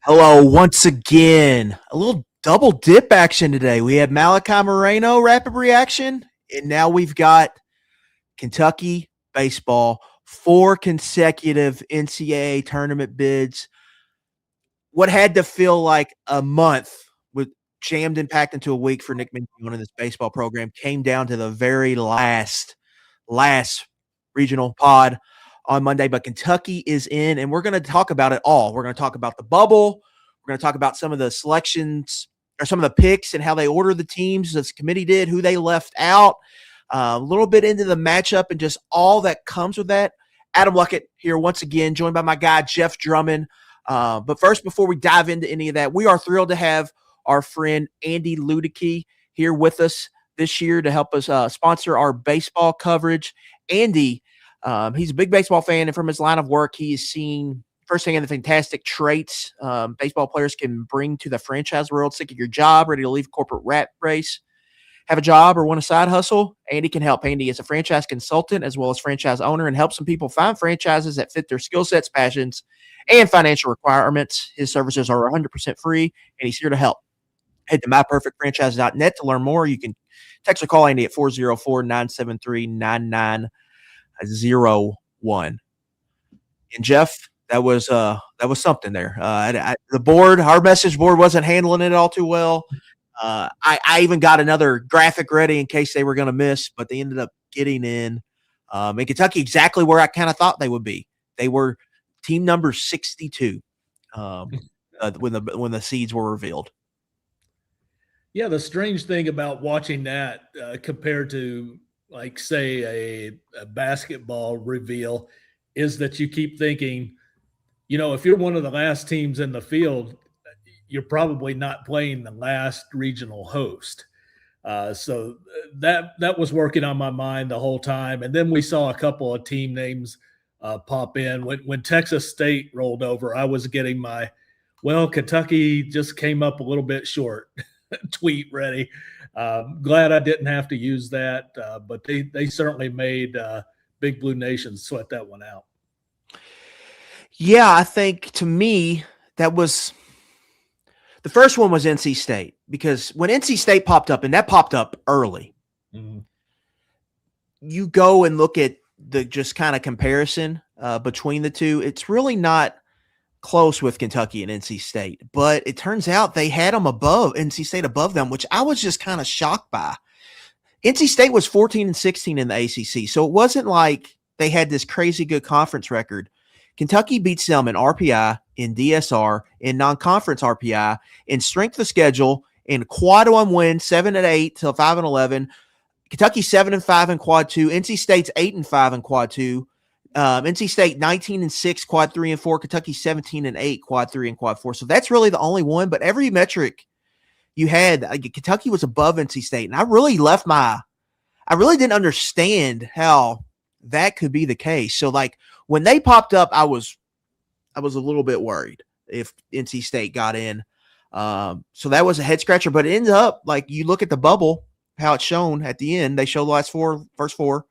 Hello, once again. A little double dip action today. We had Malachi Moreno rapid reaction, and now we've got Kentucky baseball, 4 consecutive NCAA tournament bids. What had to feel like a month with jammed and packed into a week for Nick Mingione in this baseball program came down to the very last regional pod on Monday. But Kentucky is in, and we're going to talk about it all. We're going to talk about the bubble. We're going to talk about some of the selections or some of the picks and how they ordered the teams, as the committee did, who they left out, a little bit into the matchup and just all that comes with that. Adam Luckett here once again, joined by my guy, Jeff Drummond. But first, before we dive into any of that, we are thrilled to have our friend Andy Ludicky here with us this year to help us sponsor our baseball coverage. Andy, he's a big baseball fan, and from his line of work, he is seeing firsthand the fantastic traits baseball players can bring to the franchise world. Sick of your job, ready to leave corporate rat race, have a job, or want a side hustle? Andy can help. Andy is a franchise consultant as well as franchise owner and helps some people find franchises that fit their skill sets, passions, and financial requirements. His services are 100% free, and he's here to help. Head to myperfectfranchise.net to learn more. You can text or call Andy at 404-973-9901. And Jeff, that was something there. Our message board wasn't handling it all too well. I even got another graphic ready in case they were going to miss, but they ended up getting in. In Kentucky, exactly where I kind of thought they would be. They were team number 62 when the seeds were revealed. Yeah, the strange thing about watching that compared to, like, say, a basketball reveal is that you keep thinking, if you're one of the last teams in the field, you're probably not playing the last regional host. So that was working on my mind the whole time. And then we saw a couple of team names pop in. When Texas State rolled over, I was getting Kentucky just came up a little bit short tweet ready. Glad I didn't have to use that, but they certainly made Big Blue Nation sweat that one out. Yeah, I think to me that was the first one was NC State, because when NC State popped up, and that popped up early, you go and look at the just kind of comparison between the two. It's really not close with Kentucky and NC State, but it turns out they had them above NC State above them, which I was just kind of shocked by. NC State was 14-16 in the ACC, so it wasn't like they had this crazy good conference record. Kentucky beats them in RPI, in DSR, in non-conference RPI, in strength of schedule, in quad 1 wins, 7-8 till 5-11. Kentucky 7-5 in quad 2. NC State's 8-5 in quad 2. NC State 19-6 quad 3 and 4. Kentucky 17-8 quad 3 and quad 4. So that's really the only one. But every metric you had, Kentucky was above NC State, and I really didn't understand how that could be the case. So like when they popped up, I was a little bit worried if NC State got in. So that was a head scratcher. But it ended up, like, you look at the bubble, how it's shown at the end. They showed the first four.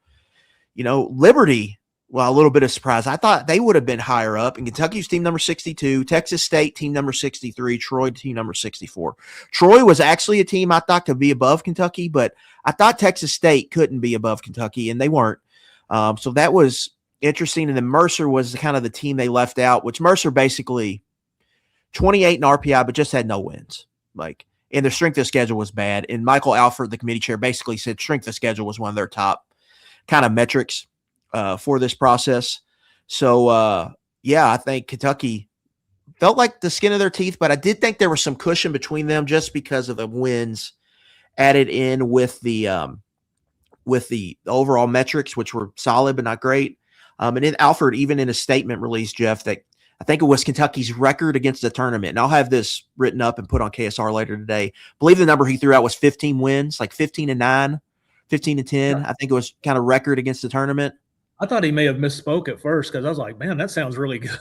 Liberty. Well, a little bit of surprise. I thought they would have been higher up. And Kentucky's team number 62, Texas State team number 63, Troy team number 64. Troy was actually a team I thought could be above Kentucky, but I thought Texas State couldn't be above Kentucky, and they weren't. So that was interesting. And then Mercer was kind of the team they left out, which Mercer basically 28 in RPI, but just had no wins. And their strength of schedule was bad. And Michael Alford, the committee chair, basically said strength of schedule was one of their top kind of metrics for this process. So, I think Kentucky felt like the skin of their teeth, but I did think there was some cushion between them just because of the wins added in with the overall metrics, which were solid but not great. And then Alford, even in a statement released, Jeff, that I think it was Kentucky's record against the tournament. And I'll have this written up and put on KSR later today. I believe the number he threw out was 15 wins, like 15-9, 15-10. Yeah. I think it was kind of record against the tournament. I thought he may have misspoke at first because I was like, man, that sounds really good.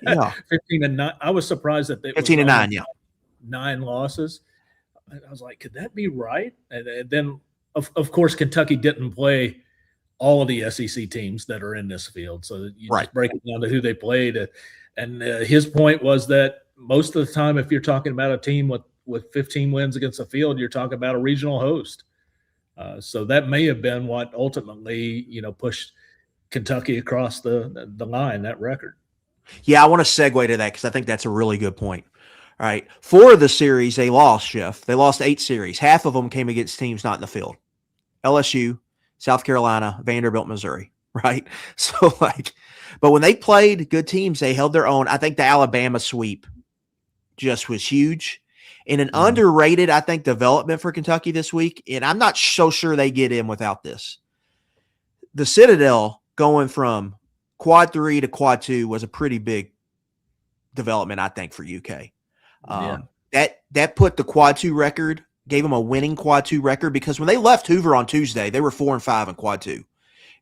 Yeah. 15-9. I was surprised that it 15-9, yeah. 9 losses. I was like, could that be right? And then, of course, Kentucky didn't play all of the SEC teams that are in this field. So you just break it down to who they played. And his point was that most of the time, if you're talking about a team with 15 wins against the field, you're talking about a regional host. So that may have been what ultimately, pushed Kentucky across the line, that record. Yeah, I want to segue to that because I think that's a really good point. All right. 4 of the series they lost, Jeff. They lost 8 series. Half of them came against teams not in the field. LSU, South Carolina, Vanderbilt, Missouri, right? So, but when they played good teams, they held their own. I think the Alabama sweep just was huge. And an underrated, I think, development for Kentucky this week, and I'm not so sure they get in without this. The Citadel going from quad 3 to quad 2 was a pretty big development, I think, for UK. That put the quad 2 record, gave them a winning quad 2 record, because when they left Hoover on Tuesday, they were 4-5 in quad 2.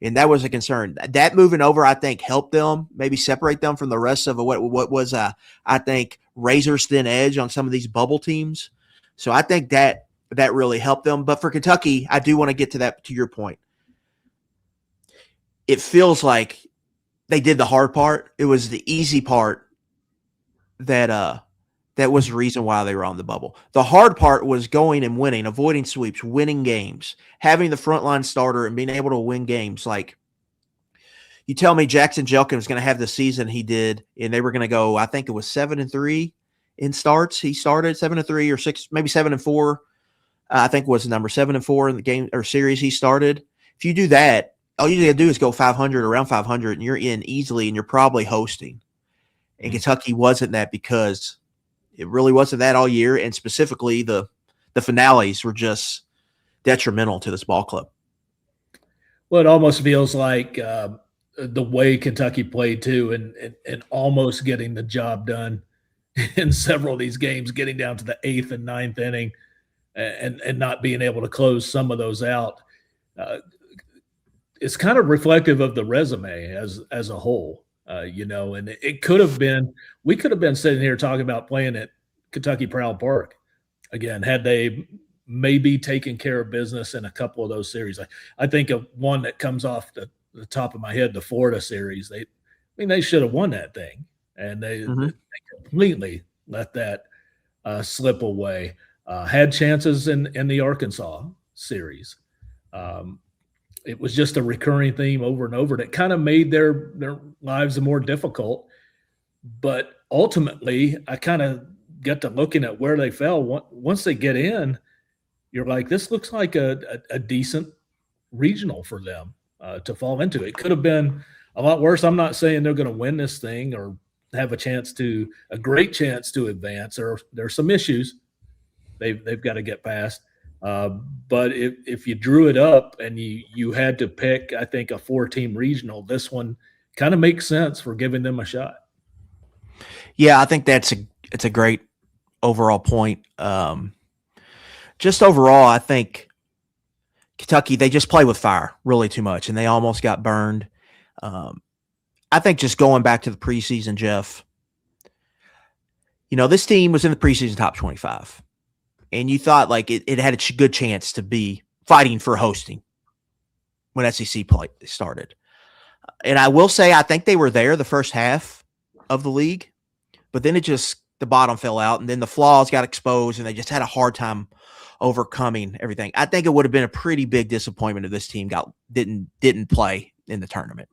And that was a concern. That moving over, I think, helped them maybe separate them from the rest of what was, I think, razor's thin edge on some of these bubble teams. So I think that really helped them. But for Kentucky, I do want to get to that, to your point. It feels like they did the hard part. It was the easy part that was the reason why they were on the bubble. The hard part was going and winning, avoiding sweeps, winning games, having the frontline starter and being able to win games. Like, you tell me Jackson Jelkin was going to have the season he did, and they were going to go, I think it was 7-3 in starts. He started 7-3 or 6, maybe 7-4. I think was the number 7-4 in the game or series he started. If you do that, all you got to do is go 500, around 500, and you're in easily, and you're probably hosting. And Kentucky wasn't that, because it really wasn't that all year, and specifically the finales were just detrimental to this ball club. Well, it almost feels like the way Kentucky played too, and almost getting the job done in several of these games, getting down to the 8th and 9th inning, and not being able to close some of those out. It's kind of reflective of the resume as a whole. And it could have been, we could have been sitting here talking about playing at Kentucky Proud Park again, had they maybe taken care of business in a couple of those series. I think of one that comes off the top of my head, the Florida series. They should have won that thing, and they completely let that slip away. Had chances in the Arkansas series. It was just a recurring theme over and over that kind of made their lives more difficult. But ultimately, I kind of get to looking at where they fell. Once they get in, you're like, this looks like a decent regional for them to fall into. It could have been a lot worse. I'm not saying they're going to win this thing or have a great chance to advance. There's some issues they've got to get past. But if you drew it up and you had to pick, I think, a 4-team regional, this one kind of makes sense for giving them a shot. Yeah, I think it's a great overall point. Just overall, I think Kentucky, they just play with fire really too much, and they almost got burned. I think just going back to the preseason, Jeff, this team was in the preseason top 25. And you thought like it had a good chance to be fighting for hosting when SEC play started. And I will say, I think they were there the first half of the league, but then the bottom fell out, and then the flaws got exposed, and they just had a hard time overcoming everything. I think it would have been a pretty big disappointment if this team didn't play in the tournament.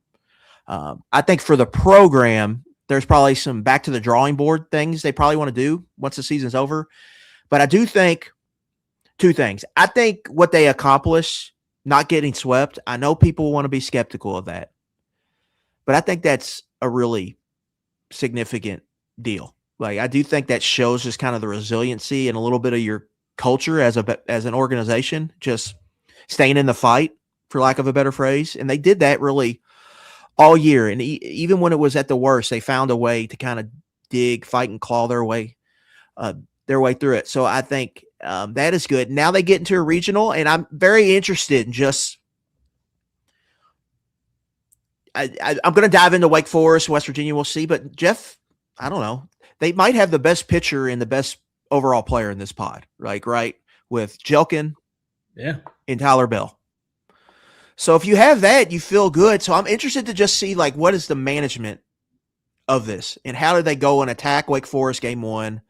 I think for the program, there's probably some back to the drawing board things they probably want to do once the season's over. But I do think 2 things. I think what they accomplished, not getting swept, I know people want to be skeptical of that, but I think that's a really significant deal. Like, I do think that shows just kind of the resiliency and a little bit of your culture as an organization, just staying in the fight, for lack of a better phrase. And they did that really all year. And even when it was at the worst, they found a way to kind of dig, fight, and claw their way through it. So I think that is good. Now they get into a regional, and I'm very interested in just I'm going to dive into Wake Forest, West Virginia. We'll see. But Jeff, I don't know. They might have the best pitcher and the best overall player in this pod, right? With Jelkin, and Tyler Bell. So if you have that, you feel good. So I'm interested to just see, like, what is the management of this, and how do they go and attack Wake Forest game one,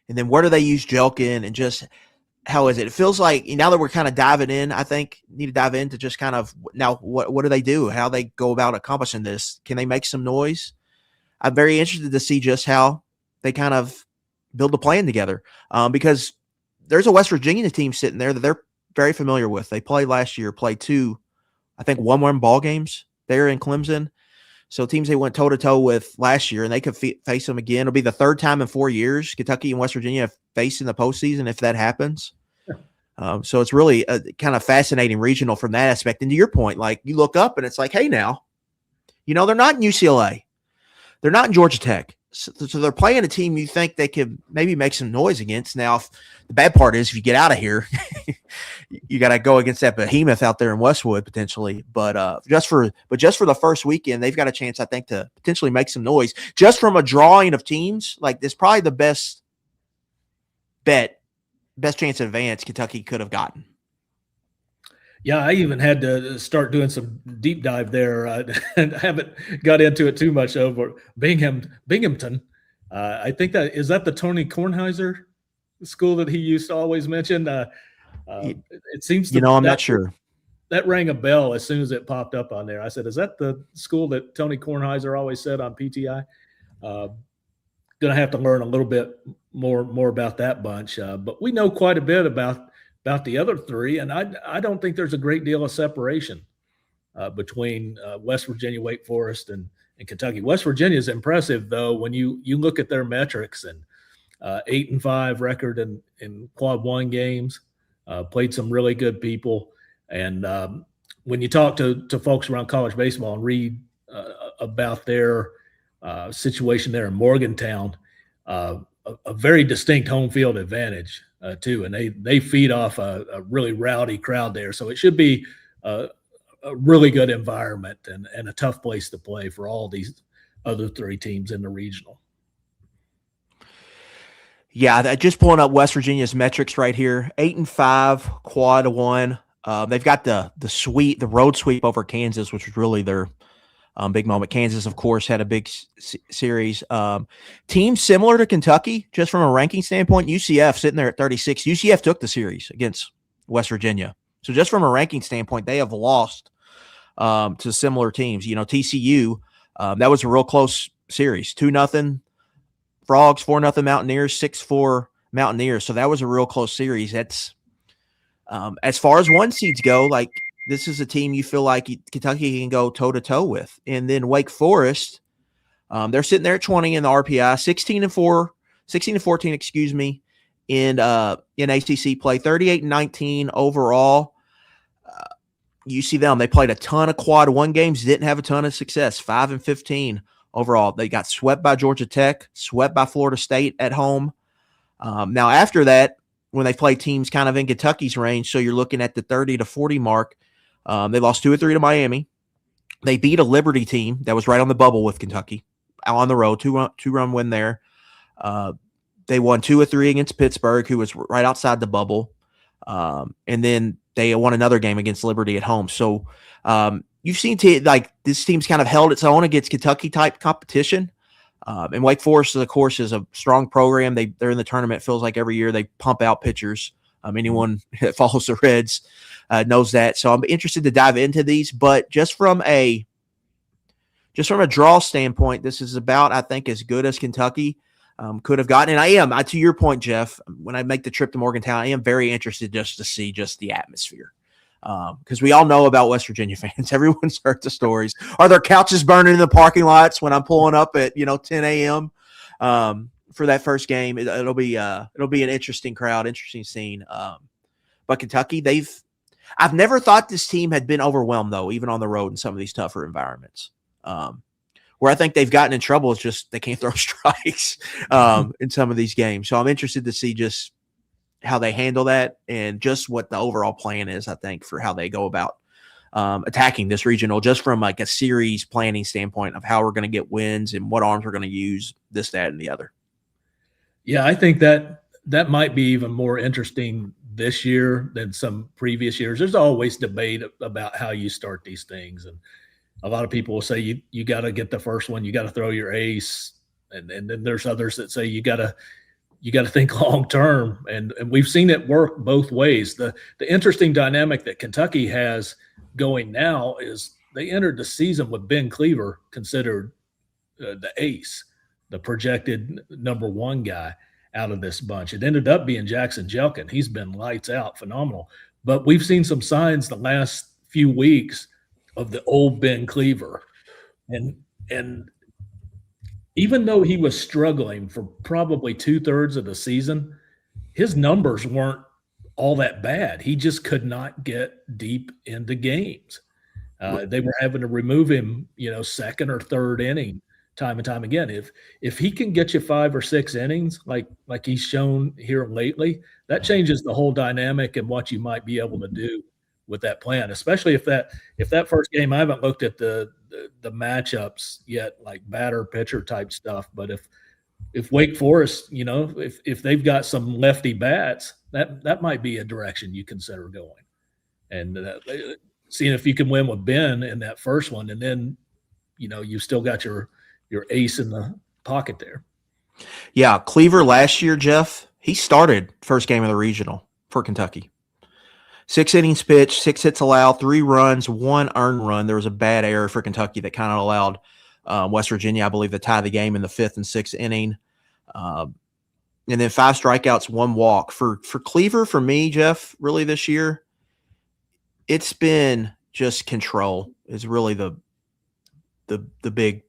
and then where do they use Jelkin, and just how is it? It feels like now that we're kind of diving in, I think need to dive into just kind of now what do they do? How they go about accomplishing this? Can they make some noise? I'm very interested to see just how they kind of build a plan together, because there's a West Virginia team sitting there that they're very familiar with. They played last year, played two, I think 1-1 ball games there in Clemson. So teams they went toe-to-toe with last year, and they could face them again. It'll be the third time in 4 years Kentucky and West Virginia have faced in the postseason if that happens. So it's really a kind of fascinating regional from that aspect. And to your point, like you look up and it's like, hey, now, they're not in UCLA. They're not in Georgia Tech. So they're playing a team you think they could maybe make some noise against. Now, the bad part is if you get out of here, you got to go against that behemoth out there in Westwood potentially. But just for the first weekend, they've got a chance, I think, to potentially make some noise. Just from a drawing of teams, like this, probably the best chance in advance Kentucky could have gotten. Yeah, I even had to start doing some deep dive there. And I haven't got into it too much over Binghamton. I think is that the Tony Kornheiser school that he used to always mention. It seems to, I'm not sure. That rang a bell as soon as it popped up on there. I said, "Is that the school that Tony Kornheiser always said on PTI?" Gonna have to learn a little bit more about that bunch, but we know quite a bit about the other three, and I don't think there's a great deal of separation between West Virginia, Wake Forest, and Kentucky. West Virginia is impressive, though, when you look at their metrics, and 8-5 record in quad one games, played some really good people. And when you talk to folks around college baseball and read about their situation there in Morgantown, a very distinct home field advantage too, and they feed off a really rowdy crowd there, so it should be a really good environment and a tough place to play for all these other three teams in the regional. Yeah, just pulling up West Virginia's metrics right here: 8-5 quad one. They've got the road sweep over Kansas, which was really their big moment. Kansas, of course, had a big series. Teams similar to Kentucky, just from a ranking standpoint. UCF sitting there at 36. UCF took the series against West Virginia. So just from a ranking standpoint, they have lost to similar teams. TCU, that was a real close series. 2-0 Frogs, 4-0 Mountaineers, 6-4 Mountaineers. So that was a real close series. That's as far as one seeds go, like, this is a team you feel like Kentucky can go toe-to-toe with. And then Wake Forest, they're sitting there at 20 in the RPI, 16-14, excuse me, in ACC play, 38-19 overall. You see them. They played a ton of quad one games, didn't have a ton of success, 5-15 overall. They got swept by Georgia Tech, swept by Florida State at home. Now, after that, when they play teams kind of in Kentucky's range, so you're looking at the 30-40 mark, they lost 2 or 3 to Miami. They beat a Liberty team that was right on the bubble with Kentucky on the road, two-run win there. They won 2 or 3 against Pittsburgh, who was right outside the bubble. And then they won another game against Liberty at home. So you've seen this team's kind of held its own against Kentucky-type competition. And Wake Forest, of course, is a strong program. They're in the tournament. It feels like every year they pump out pitchers. Anyone that follows the Reds knows that. So I'm interested to dive into these. But just from a draw standpoint, this is about, I think, as good as Kentucky could have gotten. And to your point, Jeff, when I make the trip to Morgantown, I am very interested just to see just the atmosphere. Because we all know about West Virginia fans. Everyone's heard the stories. Are there couches burning in the parking lots when I'm pulling up at 10 a.m. For that first game? It'll be an interesting crowd, interesting scene. But Kentucky, I've never thought this team had been overwhelmed, though, even on the road in some of these tougher environments. Where I think they've gotten in trouble is just they can't throw strikes in some of these games. So I'm interested to see just how they handle that and just what the overall plan is, I think, for how they go about attacking this regional, just from like a series planning standpoint of how we're going to get wins and what arms we're going to use, this, that, and the other. Yeah, I think that might be even more interesting this year than some previous years. There's always debate about how you start these things. And a lot of people will say you got to get the first one, you got to throw your ace, and then there's others that say you got to think long term, and we've seen it work both ways. The interesting dynamic that Kentucky has going now is they entered the season with Ben Cleaver considered the ace, the projected number one guy out of this bunch. It ended up being Jackson Jelkin. He's been lights out, phenomenal. But we've seen some signs the last few weeks of the old Ben Cleaver. And even though he was struggling for probably 2/3 of the season, his numbers weren't all that bad. He just could not get deep into games. They were having to remove him, second or third inning, time and time again. If he can get you 5 or 6 innings, like he's shown here lately, that changes the whole dynamic and what you might be able to do with that plan. Especially if that first game, I haven't looked at the matchups yet, like batter pitcher type stuff. But if Wake Forest, if they've got some lefty bats, that might be a direction you consider going, and seeing if you can win with Ben in that first one, and then you've still got your ace in the pocket there. Yeah, Cleaver last year, Jeff, he started first game of the regional for Kentucky. 6 innings pitched, 6 hits allowed, 3 runs, 1 earned run. There was a bad error for Kentucky that kind of allowed West Virginia, I believe, to tie the game in the 5th and 6th inning. And then 5 strikeouts, 1 walk. For Cleaver, for me, Jeff, really this year, it's been just control is really the big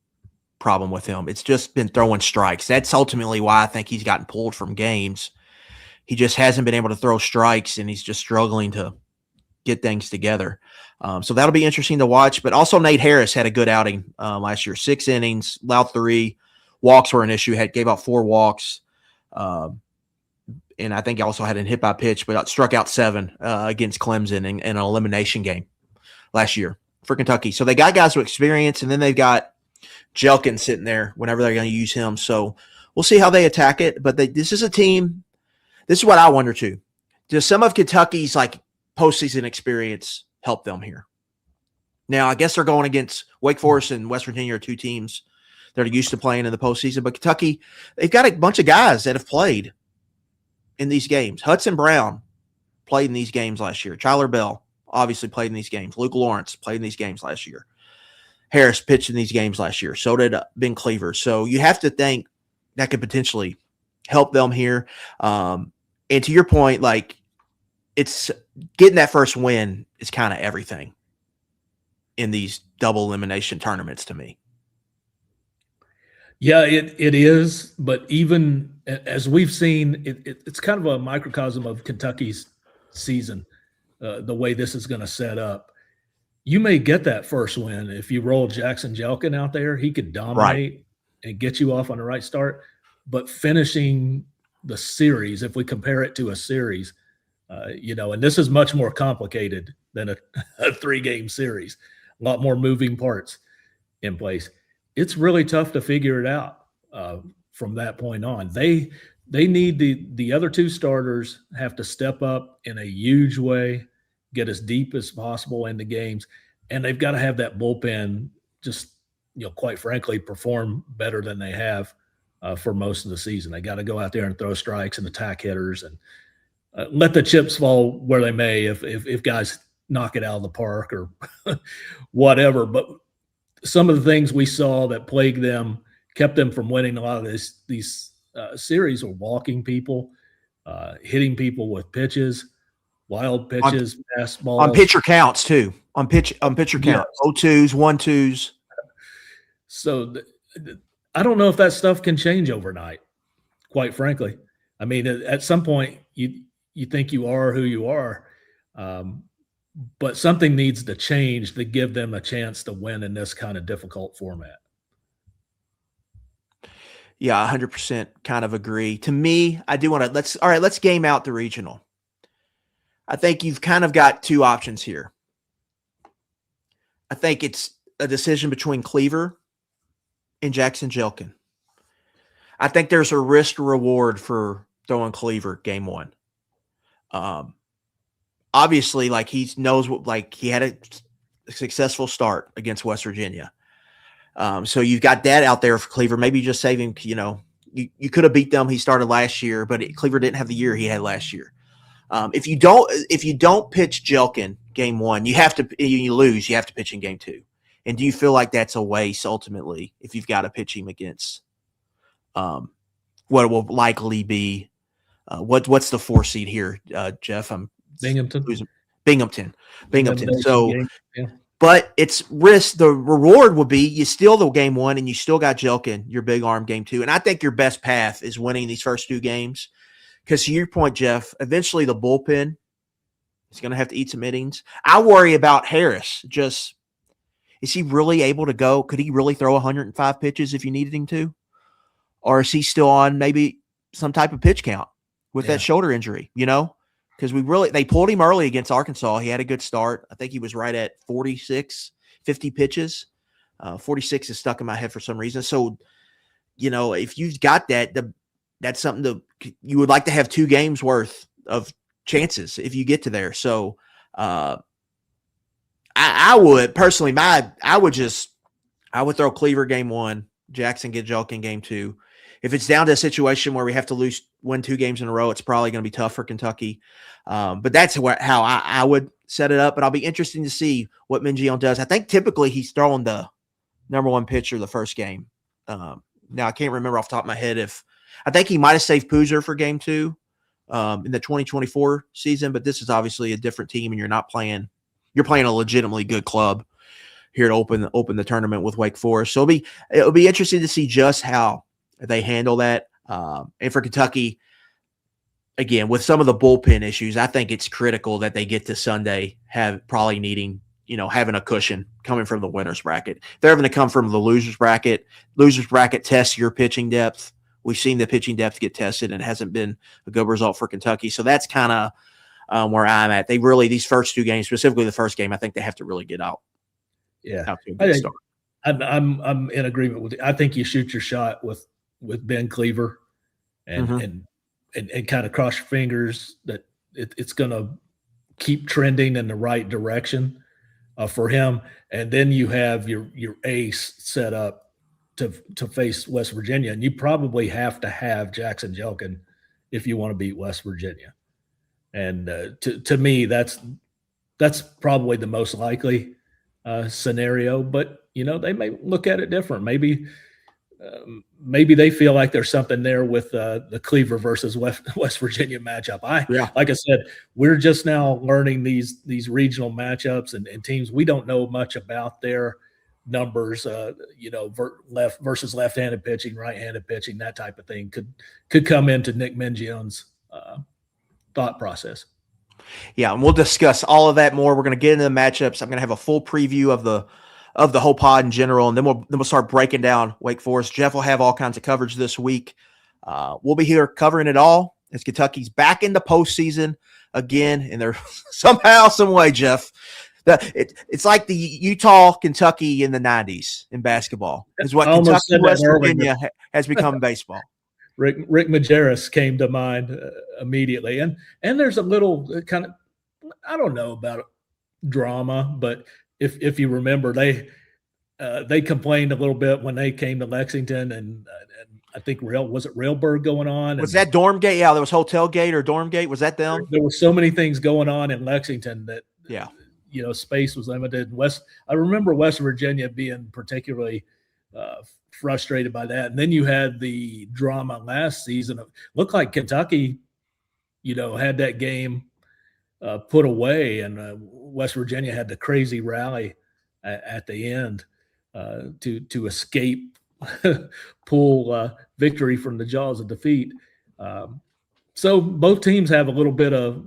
problem with him. It's just been throwing strikes. That's ultimately why I think he's gotten pulled from games. He just hasn't been able to throw strikes, and he's just struggling to get things together. So that'll be interesting to watch. But also Nate Harris had a good outing last year. 6 innings, allowed 3. Walks were an issue. Gave out 4 walks. And I think he also had a hit by pitch, but struck out 7 against Clemson in an elimination game last year for Kentucky. So they got guys with experience, and then they've got Jelkin sitting there whenever they're going to use him. So we'll see how they attack it. But this is a team. This is what I wonder too. Does some of Kentucky's postseason experience help them here? Now, I guess they're going against Wake Forest and West Virginia are 2 teams that are used to playing in the postseason. But Kentucky, they've got a bunch of guys that have played in these games. Hudson Brown played in these games last year. Tyler Bell obviously played in these games. Luke Lawrence played in these games last year. Harris pitched in these games last year. So did Ben Cleaver. So you have to think that could potentially help them here. And to your point, it's getting that first win is kind of everything in these double elimination tournaments to me. Yeah, it is. But even as we've seen, it's kind of a microcosm of Kentucky's season, the way this is going to set up. You may get that first win. If you roll Jackson Jelkin out there, he could dominate and get you off on the right start. But finishing the series, if we compare it to a series, and this is much more complicated than a 3-game series, a lot more moving parts in place. It's really tough to figure it out from that point on. They need the other 2 starters have to step up in a huge way, get as deep as possible into games, and they've got to have that bullpen just, quite frankly, perform better than they have for most of the season. They got to go out there and throw strikes and attack hitters and let the chips fall where they may if guys knock it out of the park or whatever. But some of the things we saw that plagued them, kept them from winning a lot of these series, were walking people, hitting people with pitches, wild pitches, fastballs. On pitcher counts too. On pitcher count. 0-2s, 1-2s. So I don't know if that stuff can change overnight, quite frankly. I mean, at some point you think you are who you are, but something needs to change to give them a chance to win in this kind of difficult format. Yeah, 100% kind of agree. To me, I do want to let's game out the regional. I think you've kind of got 2 options here. I think it's a decision between Cleaver and Jackson Jelkin. I think there's a risk reward for throwing Cleaver game 1. Obviously, he knows what, he had a successful start against West Virginia. So you've got that out there for Cleaver. Maybe you just save him. You could have beat them. He started last year, but Cleaver didn't have the year he had last year. If you don't pitch Jelkin game one, you lose. You have to pitch in game two. And do you feel like that's a waste ultimately if you've got to pitch him against what will likely be what's the 4 seed here, Jeff? Binghamton. So, yeah. But it's risk. The reward would be you steal the game one and you still got Jelkin, your big arm game two. And I think your best path is winning these first 2 games. Because to your point, Jeff, eventually the bullpen is going to have to eat some innings. I worry about Harris. Just, is he really able to go? Could he really throw 105 pitches if you needed him to? Or is he still on maybe some type of pitch count with that shoulder injury, Because they pulled him early against Arkansas. He had a good start. I think he was right at 50 pitches. 46 is stuck in my head for some reason. So, if you've got that, that's something you would like to have 2 games worth of chances if you get to there. So, I would personally, I would throw Cleaver game 1, Jackson get Jelkin game 2. If it's down to a situation where we have to win 2 games in a row, it's probably going to be tough for Kentucky. But that's how I would set it up. But I'll be interested to see what Mingione does. I think typically he's throwing the number 1 pitcher the first game. Now I can't remember off the top of my head I think he might have saved Poozer for game 2 in the 2024 season. But this is obviously a different team, and you're playing a legitimately good club here to open the tournament with Wake Forest. So it'll be interesting to see just how they handle that. And for Kentucky, again, with some of the bullpen issues, I think it's critical that they get to Sunday probably needing, having a cushion coming from the winner's bracket. If they're going to come from the loser's bracket tests your pitching depth. We've seen the pitching depth get tested, and it hasn't been a good result for Kentucky. So that's kind of where I'm at. These first 2 games, specifically the first game, I think they have to really get out. Yeah. Out to a good start. I'm in agreement with you. I think you shoot your shot with Ben Cleaver and kind of cross your fingers that it's going to keep trending in the right direction for him. And then you have your ace set up to face West Virginia. And you probably have to have Jackson Jelkin if you want to beat West Virginia. And to me, that's probably the most likely scenario. But, they may look at it different. Maybe they feel like there's something there with the Cleaver versus West Virginia matchup. Like I said, we're just now learning these regional matchups and teams. We don't know much about their numbers, left versus left-handed pitching, right-handed pitching, that type of thing could come into Nick Mingione's thought process. Yeah, and we'll discuss all of that more. We're going to get into the matchups. I'm going to have a full preview of the whole pod in general, and then we'll start breaking down Wake Forest. Jeff will have all kinds of coverage this week. We'll be here covering it all as Kentucky's back in the postseason again, and they're somehow, some way, Jeff. It's like the Utah, Kentucky in the 90s in basketball is what Kentucky, West Virginia has become in baseball. Rick Majerus came to mind immediately. And there's a little kind of, I don't know about drama, but if you remember, they complained a little bit when they came to Lexington, and I think was it Railbird going on? Was that Dorm Gate? Yeah, there was Hotel Gate or Dorm Gate. Was that them? There were so many things going on in Lexington that space was limited. I remember West Virginia being particularly frustrated by that. And then you had the drama last season. It looked like Kentucky, had that game put away, and West Virginia had the crazy rally at the end to escape pull victory from the jaws of defeat. So both teams have a little bit of,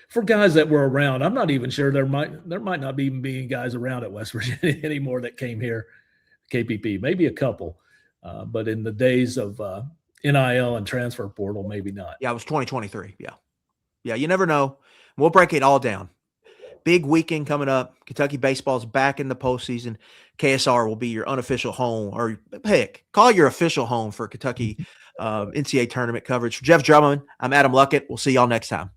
for guys that were around, I'm not even sure there might not even be guys around at West Virginia anymore that came here, KPP, maybe a couple, but in the days of NIL and transfer portal, maybe not. Yeah, it was 2023. Yeah, you never know. We'll break it all down. Big weekend coming up. Kentucky baseball's back in the postseason. KSR will be your unofficial home, or call it your official home for Kentucky NCAA tournament coverage. For Jeff Drummond, I'm Adam Luckett. We'll see y'all next time.